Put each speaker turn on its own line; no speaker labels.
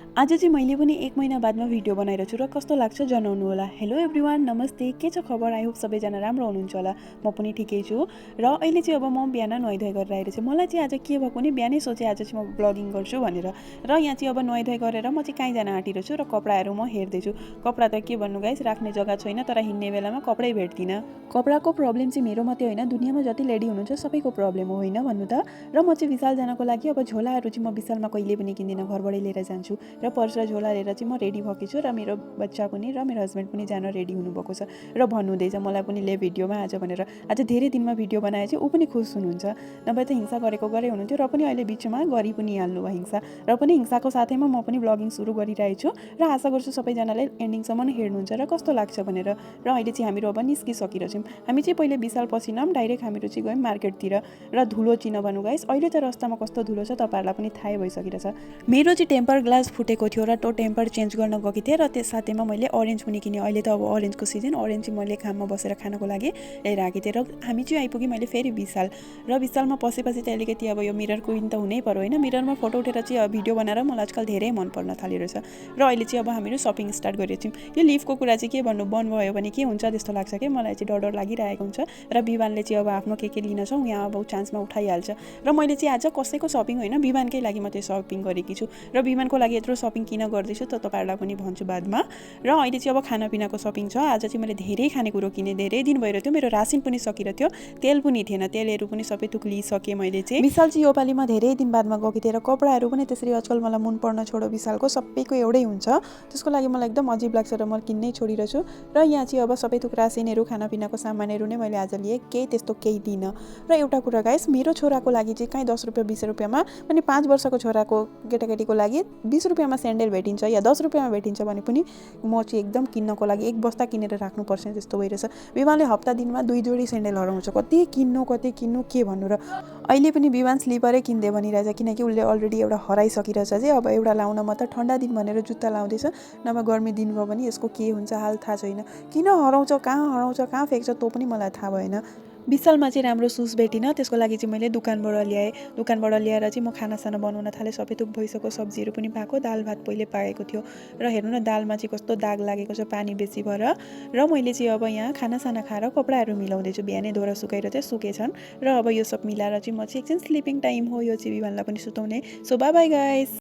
आज चाहिँ मैले पनि 1 महिना बादमा भिडियो बनाइरहेको छु र कस्तो लाग्छ जनाउनु होला। हेलो एभ्रीवान, नमस्ते, के छ खबर? आई होप सबैजना राम्रो हुनुहुन्छ होला। म पनि ठिकै छु र अहिले चाहिँ अब म बिहान नुहाइधुवाइ गरेर आइरहेको छु। मलाई चाहिँ आज के भएको नि बिहानै सोचेँ आज चाहिँ म ब्लगिङ गर्छु भनेर र यहाँ चाहिँ अब नुहाइधुवाइ गरेर म चाहिँ कहीँ जान आँटिरहेको छु र कपडाहरू म हेर्दैछु। कपडा त के भन्नु गाइस, राख्ने जग्गा छैन, तर हिँड्ने बेलामा कपडै भेट्दिनँ। कपडाको प्रब्लम चाहिँ मेरो मात्रै होइन, दुनियाँमा जति लेडी हुनुहुन्छ सबैको प्रब्लम हो होइन भन्नु त। र म चाहिँ विशाल जानको लागि अब झोलाहरू चाहिँ म विशालमा कहिले पनि किन्दिनँ, घरबाटै लिएर जान्छु र पर्स र झोला लिएर चाहिँ म रेडी भएको छु र मेरो बच्चा पनि र मेरो हस्बेन्ड पनि जान रेडी हुनुभएको छ र भन्नुहुँदैछ मलाई पनि ले भिडियोमा आज भनेर। आज धेरै दिनमा भिडियो बनाए चाहिँ ऊ पनि खुस हुनुहुन्छ, नभए त हिंसा गरेको गरे हुनुहुन्थ्यो र पनि अहिले बिचमा गरी पनि हाल्नु भयो हिंसा। र पनि हिंसाको साथैमा म पनि ब्लगिङ सुरु गरिरहेको छु र आशा गर्छु सबैजनाले एन्डिङसम्म हेर्नुहुन्छ र कस्तो लाग्छ भनेर। र अहिले चाहिँ हामीहरू अब निस्किसकेर छौँ। हामी चाहिँ पहिले विशाल पसिनौँ, डाइरेक्ट हामीहरू चाहिँ गयौँ मार्केटतिर र धुलो चिन भन्नु गाइस। अहिले त रस्तामा कस्तो धुलो छ तपाईँहरूलाई पनि थाहै भइसकेको छ। मेरो चाहिँ टेम्पर ग्लास फुटेको थियो र त्यो टेम्पर चेन्ज गर्न गएको थिएँ र त्यस साथैमा मैले अरेन्ज पनि किनेँ। अहिले त अब अरेन्जको सिजन, अरेन्ज चाहिँ मैले खाममा बसेर खानको लागि लिएर आएको थिएँ र हामी चाहिँ आइपुग्यौँ मैले फेरि विशाल। र विशालमा पसेपछि चाहिँ अलिकति अब यो मिरर क्विन त हुनै पर्यो होइन, मिररमा फोटो उठेर चाहिँ भिडियो बनाएर मलाई आजकल धेरै मन पर्न थालेको छ। र अहिले चाहिँ अब हामीहरू सपिङ स्टार्ट गरेको छौँ। यो लिफको कुरा चाहिँ के भन्नु, बन्द भयो भने के हुन्छ जस्तो लाग्छ कि मलाई चाहिँ डर लागिरहेको हुन्छ। र विवानले चाहिँ अब आफ्नो के लिन छ यहाँ अब चान्समा उठाइहाल्छ। र मैले चाहिँ आज कसैको सपिङ होइन, विवानकै लागि मात्रै सपिङ गरेकी छु र विवानको लागि यत्रो सपिङ किन गर्दैछु त तपाईँहरूलाई पनि भन्छु बादमा। र अहिले चाहिँ अब खानापिनाको सपिङ छ। आज चाहिँ मैले धेरै खानेकुरो किनेँ, धेरै दिन भइरहेको थियो, मेरो रासिन पनि सकिरहेको थियो, तेल पनि थिएन, तेलहरू पनि सबै थुक लिइसकेँ मैले चाहिँ। विशाल चाहिँ योपालिमा धेरै दिन बादमा गएको थिएँ र कपडाहरू पनि त्यसरी आजकल मलाई मन पर्न छोडो विशालको सबैको एउटै हुन्छ, त्यसको लागि मलाई एकदम अजिब लाग्छ र म किन्नै छोडिरहेको छु। र यहाँ चाहिँ अब सबै थुक रासिनहरू खानापिनाको सामानहरू नै मैले आज लिएँ, केही त्यस्तो केही दिनँ। र एउटा कुरा गाइस, मेरो छोराको लागि चाहिँ कहीँ 10 रुपियाँ 20 रुपियाँमा अनि 5 वर्षको छोराको केटाकेटीको लागि 20 रुपियाँमा सेन्डल भेटिन्छ या 10 रुपियाँमा भेटिन्छ भने पनि म चाहिँ एकदम किन्नको लागि एक बस्ता किनेर राख्नुपर्छ जस्तो भइरहेछ। विवानले हप्ता दिनमा 2 जोडी सेन्डल हराउँछ, कति किन्नु के भन्नु। र अहिले पनि विवान स्लिपरै किन्दे भनिरहेछ किनकि उसले अलरेडी एउटा हराइसकिरहेछ चाहिँ अब एउटा लाउन म त ठन्डा दिन भनेर जुत्ता लाउँदैछ, नभए गर्मी दिन गयो भने यसको के हुन्छ हाल थाहा छैन। किन हराउँछ, कहाँ फ्याँक्छ त्यो पनि मलाई थाहा भएन। विशालमा चाहिँ राम्रो सुज भेटिनँ, त्यसको लागि चाहिँ मैले दोकानबाट ल्याएँ। दोकानबाट ल्याएर चाहिँ म खानासाना बनाउन थालेँ। सबै थुक भइसक्यो, सब्जीहरू पनि पाएको, दाल भात पहिले पाएको थियो र हेर्नु न दालमा चाहिँ कस्तो दाग लागेको छ पानी बेसी भएर। र मैले चाहिँ अब यहाँ खानासाना खाएर कपडाहरू मिलाउँदैछु, बिहानै धोएर सुकाएर चाहिँ सुकेछन् र अब यो सब मिलाएर चाहिँ म चाहिँ एकछिन स्लिपिङ टाइम हो, यो चाहिँ विवानलाई पनि सुताउने। So bye bye guys.